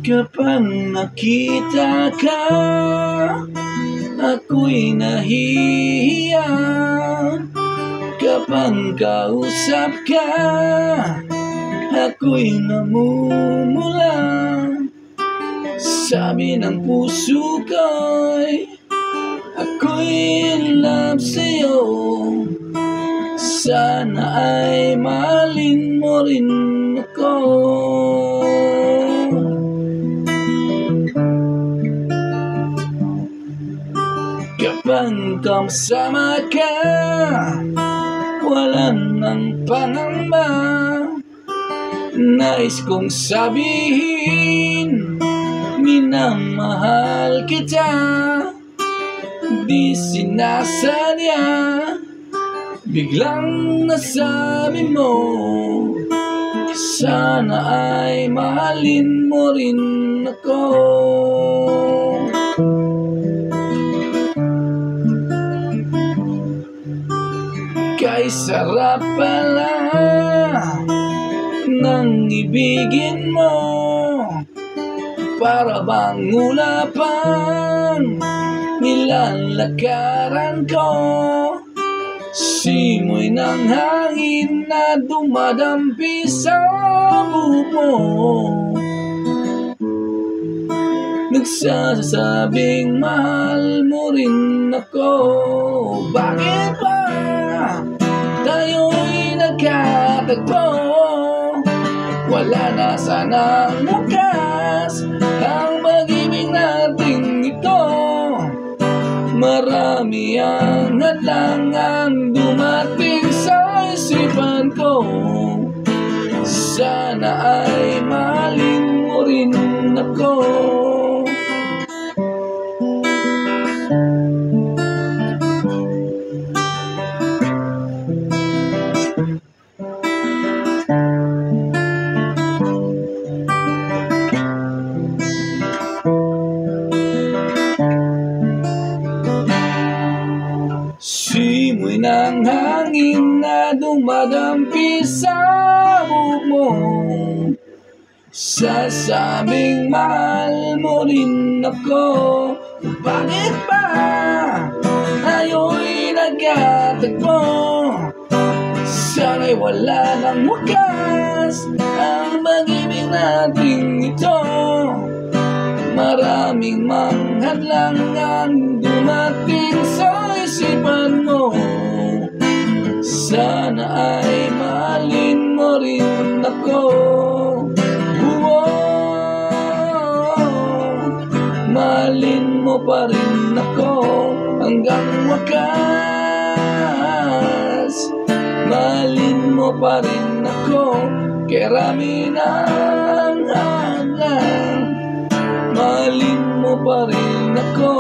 Kapag nakita ka, ako'y nahihiya. Kapag kausap ka, ako'y namumula. Sabi ng puso ko'y ako'y in love sa'yo. Sana ay mahalin mo rin ako. Kapag kasama ka, wala nang pangamba. Nais kong sabihin, minamahal kita. Di sinasadya, biglang nasabi mo. Sana ay mahalin mo rin ako. Kay sarap pala nang ibigin mo. Para bang ulapang nilalakaran ko. Simoy ng hangin na dumadampi sa bubo. Nagsasabing mahal mo rin ako. Bakit ba tayo'y nagkatagpo? Wala na sanang wakas ang pag-ibig nating ito. Marami ang halangang dumating sa isipan ko. Sana ay mahalin mo rin ako. Simoy ng hangin na dumadampi sa buhok mo. Sasabing mahal mo rin ako. Bakit ba tayo'y nagkatagpo? Sana'y wala ng wakas ang pag-ibig nating ito. Maraming manghadlang ang dumating sa isipan mo. Sana ay mahalin mo rin ako. Mahalin mo pa rin ako hanggang wakas. Mahalin mo pa rin ako karami ng hadlang. Mahalin mo pa rin ako.